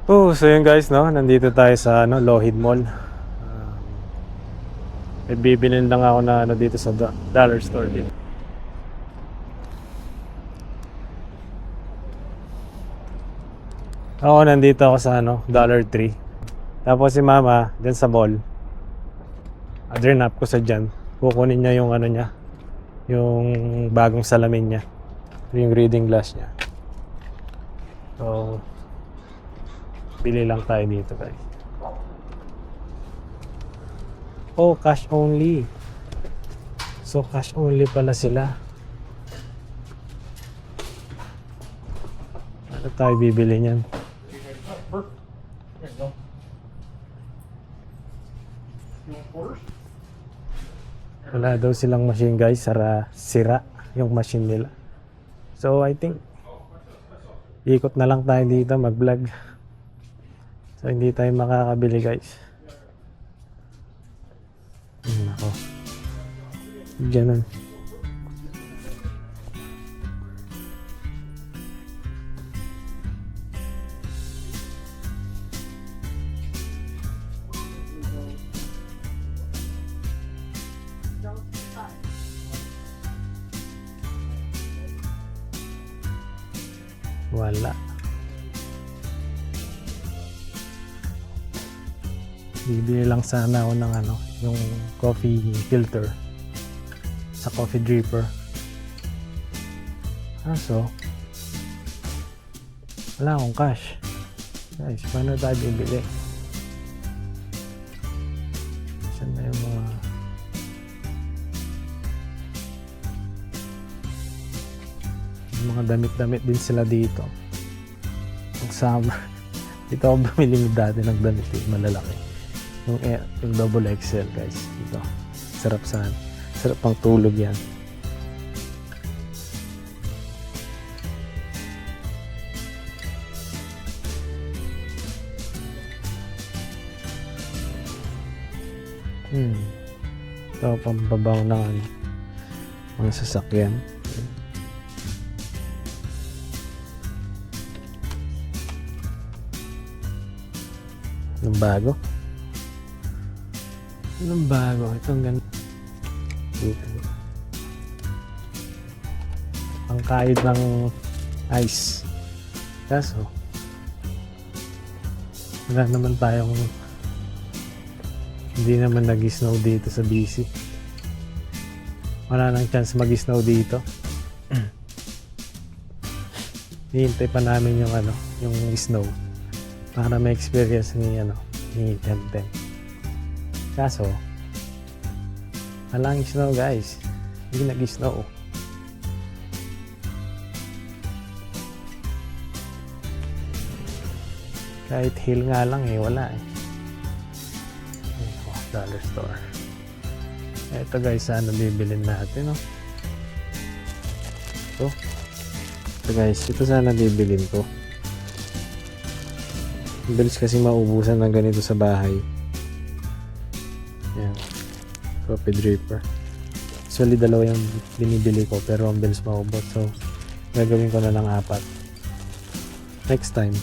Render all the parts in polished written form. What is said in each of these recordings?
Oh, so yun guys, no? Nandito tayo sa Lohid Mall. May bibilin lang ako na dito sa dollar store dito. Ako nandito ako sa Dollar Tree. Tapos si Mama dyan sa mall. Adrenap ko sa dyan. Kukunin niya yung niya, yung bagong salamin niya. Yung reading glass niya. So, bili lang tayo dito guys. Oh, cash only. So, cash only pala sila. Ano tayo bibili niyan? Wala daw silang machine guys. Sira yung machine nila. So, I think ikot na lang tayo dito mag-vlog. So, hindi tayo makakabili guys. Ako. Ganun. Wala. Bibili lang sana ako ng yung coffee filter sa coffee dripper. So wala akong cash. Guys, paano tayo bibili? Saan na yung mga damit-damit din sila dito. Ang summer. Dito ako bumili dati ng damit malalaki. Yung double XL guys. Dito. Sarap pang tulog yan. Ito pampabaw ng mga sasakyan. Yung bago. Anong bago? Itong ganito. Ang kahit ng ice. Kaso, wala naman tayong hindi naman nag-snow dito sa BC. Wala nang chance mag-snow dito. Hihintay pa namin yung snow para may experience ni Temtem. Kaso walang snow guys. Hindi nag-snow. Kahit hill nga lang wala dollar store. Ito guys, ano bibilin natin ito guys, ito sana bibilin ko. Bilis kasi maubusan ng ganito sa bahay. Yan, coffee dripper. Actually dalawa yung binibili ko pero ang bilis maubos, so gagawin ko na lang 4 next time.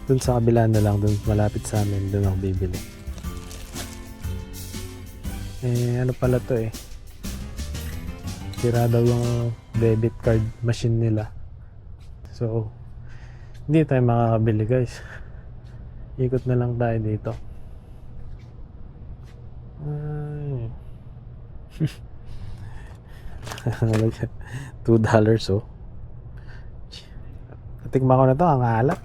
Dun sa kabila na lang, dun malapit sa amin, dun ako bibili. Ano pala to sira daw yung debit card machine nila, so hindi tayo makakabili guys. Ikot na lang tayo dito. $2 natikma ko na to, ang alak.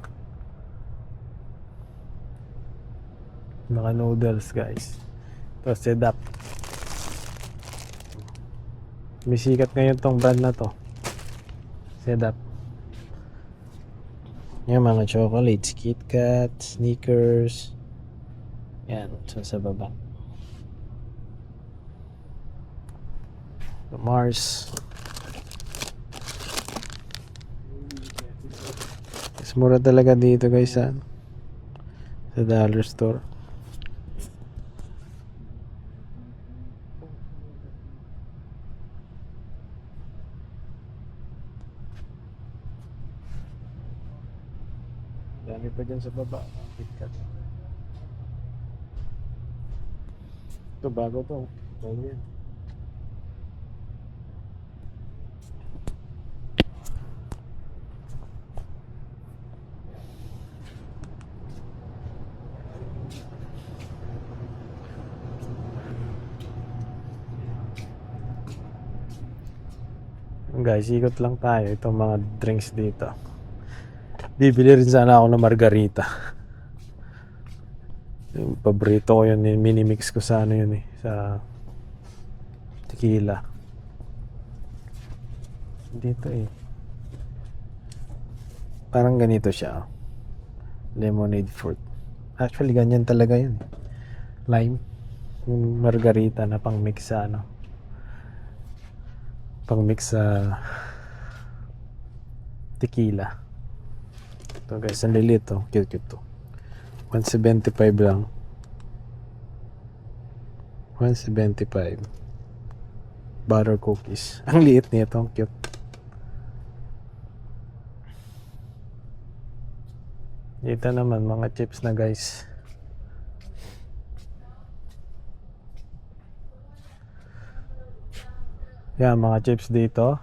Mga noodles guys. Ito, Sedap. May sikat ngayon tong brand na to, Sedap. Yung mga chocolates, KitKat, Snickers. Yan, so sa baba. Mars. Mas mura talaga dito guys sa dollar store. Dami pa dyan sa baba. KitKat. Ito bago to. Bago yan. Guys, ikot lang tayo itong mga drinks dito. Bibili rin sana ako ng margarita. Yung paborito ko yun, minimix ko sa ano yun sa tequila. Dito parang ganito siya. Lemonade fruit. Actually, ganyan talaga yun. Lime. Yung margarita na pang mix sa pang-mix sa tequila. Ito guys, ang lilit to. Cute to. 175 lang. 175. Butter cookies. Ang liit nito. Ang cute. Dito naman, mga chips na guys. Yan, mga chips dito.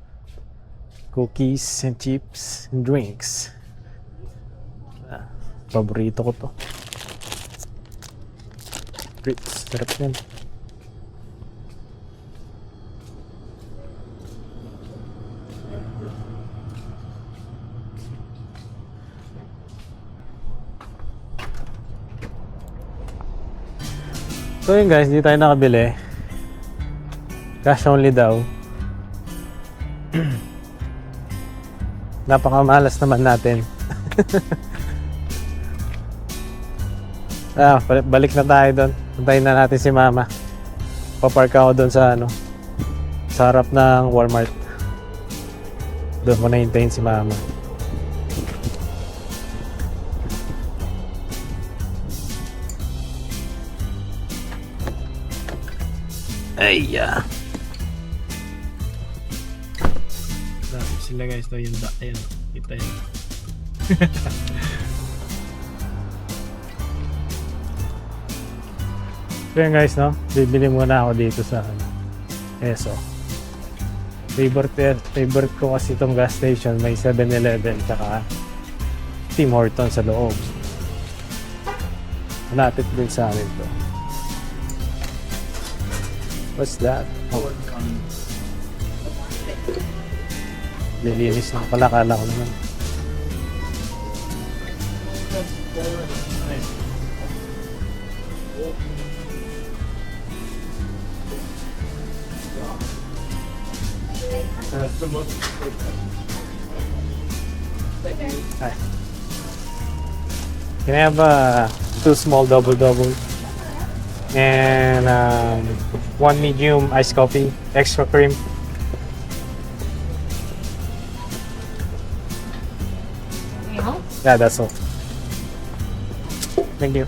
Cookies and chips and drinks. Paborito ko to. Grits, sarap yan. So yun guys, hindi tayo nakabili. Cash only daw. Napakamalas naman natin. Balik na tayo doon. Puntayin na natin si mama. Papark ako doon sa sa harap ng Walmart. Doon ko na hintayin si mama. Ayya. Sila guys, to yung ayun, kita yun. So yun guys, no? Bibili muna ako dito sa ESO. Favorite ko kasi itong gas station. May 7-Eleven tsaka Tim Hortons sa loob. Malapit din sa amin to. What's that? Oh. Lilinis na pala, kala ko naman. Hi. Can I have 2 small double and 1 medium iced coffee, extra cream? Yeah, that's all. Thank you.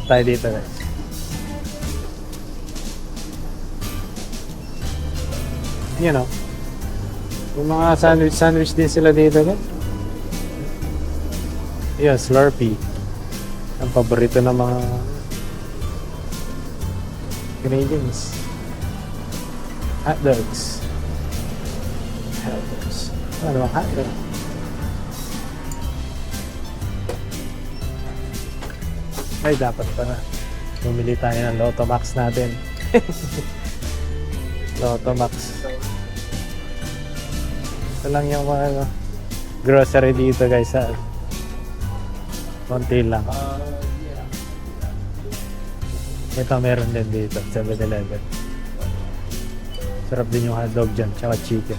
Tayo dito guys. You know, yung mga sandwich din sila dito guys. Yeah, Slurpee. Ang paborito ng mga Canadians. Hot dogs. Ano bang hotdog? Ay, dapat pala bumili tayo ng Lotto Max natin. Lotto Max. Ito lang yung mga grocery dito guys. Konti lang. Ito meron din dito, 7-Eleven. Sarap din yung hotdog dyan, tsaka chicken.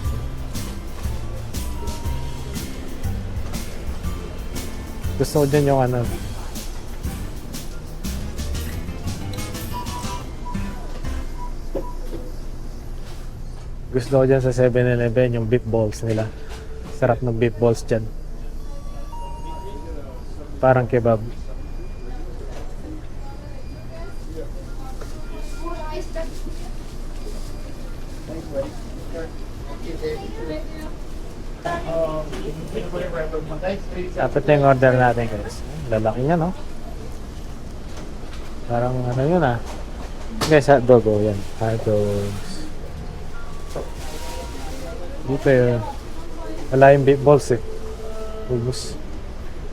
Gusto ko dyan yung gusto ko dyan sa 7-Eleven yung beef balls nila. Sarap ng beef balls dyan. Parang kebab. Dapat na yung order natin guys. Lalaki niya no? Parang ano yun ah. Guys, hotdog oh yan. Hotdogs. Dito yun. Wala yung beef balls eh. Ubus.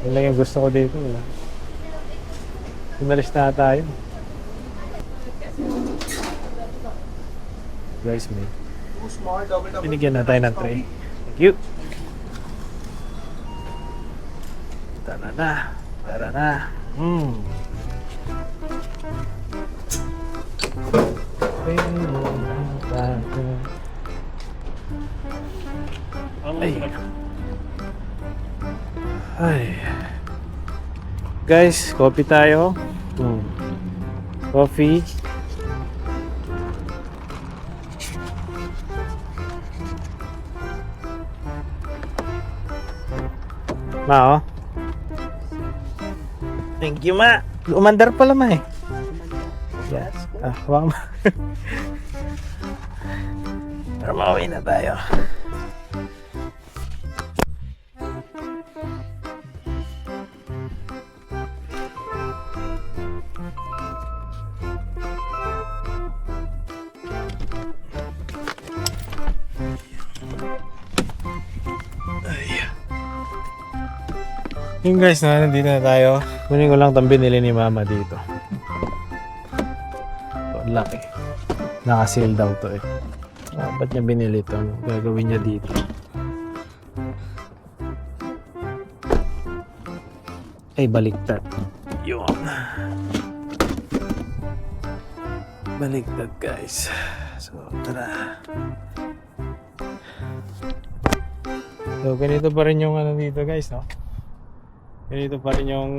Yun lang yung gusto ko dito. Pinalis na tayo. Guys, may binigyan na tayo ng tray. Thank you. Tara na. Tara na. Ay. Ay. Guys, coffee tayo. Coffee. Ma, oh. Thank you, ma. Umandar pala, ma eh. Yes. Wag ma. Para mauwi na tayo. Yung guys, nandito na tayo. Kunin ko lang itong binili ni mama dito. So, laki. Naka-sale daw to eh. Ba't niya binili ito? Ano gagawin niya dito? Ay, baliktad. Yun. Baliktad guys. So, tara. So, ganito pa rin yung ano dito guys, no? Ganito pa rin yung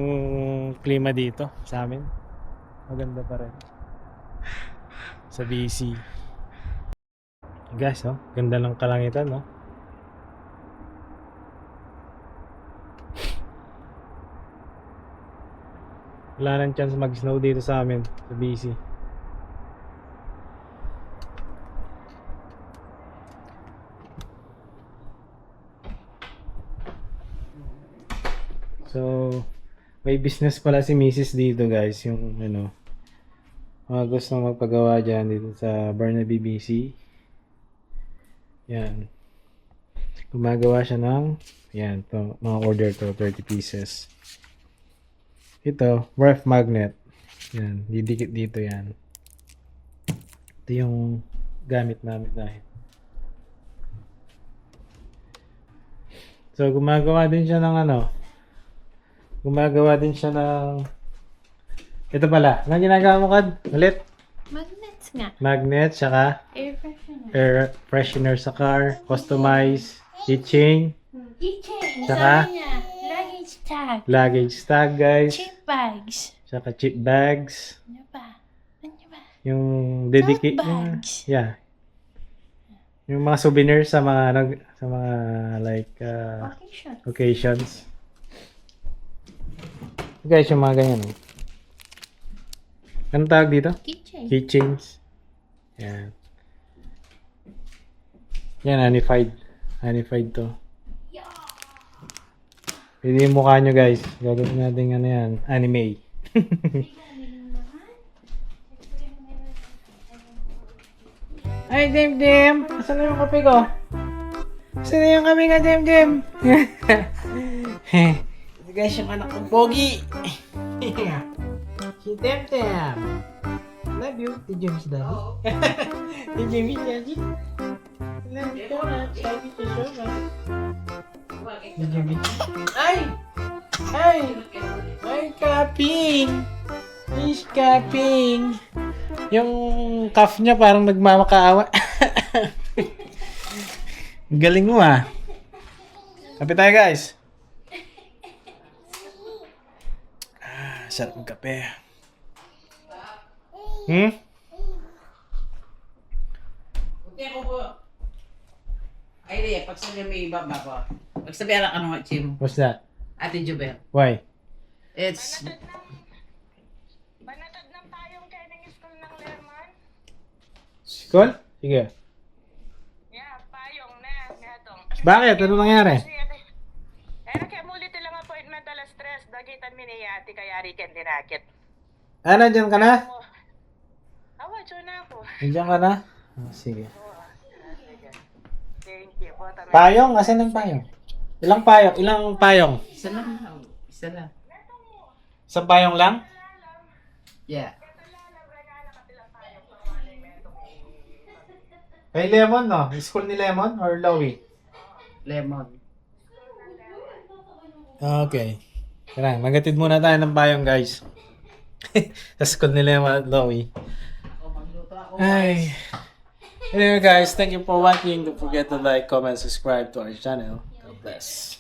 klima dito sa amin. Maganda pa rin. Sa BC. Guys, oh, ganda ng kalangitan, no? Wala nang chance mag-snow dito sa amin, sa BC. So, may business pala si Mrs. dito guys, yung ano, mga gustong magpagawa dyan dito sa Burnaby, BC. Yan. Gumagawa siya ng, yan, to, mga order to, 30 pieces. Ito, ref magnet. Yan, didikit dito yan. Ito yung gamit namin dahil. So, gumagawa din siya ng ano, gumagawa din siya ng ito pala. Ano ginagawa mo Kad? Ulit? Magnets nga. Magnet, saka Air freshener. air freshener sa car, customize, keychain, Keychain. Saka? Sabi niya, luggage tag. luggage tag guys, Cheap bags. saka chip bags, Ano ba? Ano ba? yung dedicate, Tote bags. yeah. Yung mga souvenirs sa mga sa mga like Occasion. occasions. Guys, yung mga ganyan. Anong tawag dito? Keychain. Keychains. Yan. Yan, hanified. Hanified to. Pwede yung mukha nyo guys. Gagawin natin ano yan. Anime. Ay, Dim Dim! Asan na yung kape ko? Asan na yung kape nga, Dim Dim? Ito guys, yung anak kong pogi. Si Dim Dim. Love you. Did you miss daddy? Did you miss daddy? Love you so much. Love you so much. Did you miss? Ay! Ay! Ay, kaping! Fish kaping! Yung calf niya parang nagmamakaawa. Galing mo ah. Kape tayo guys. Sarap ng kape. Hindi ako po. Ay, di. Pagsabi may ibaba ko. Pagsabi alak ano nga, Chim. What's that? Ate Jubel. Why? It's... Banatad ng payong kayo ng school ng Lerman? Sikol? Sige. Yeah, payong na. Gatong. Bakit? Ano nangyari? Kaya mulit lang appointment alas 3. Dagitan miniyati kaya riken dinakit. Ah, nandiyan ka na? Awa, dyan na ako. Nandiyan ka na? Ah, sige. Thank you po. Payong? Asan ang payong? Ilang payong? Ilang payong? Isa lang. Isa lang. Isang payong lang? Yeah. Kay Lemon, no? School ni Lemon or Lowy? Lemon. Okay. Tara, magatid muna tayo ng payong, guys. Sa school ni Lemon at Lowy. Ay. Anyway, guys, thank you for watching. Don't forget to like, comment, subscribe to our channel. God bless.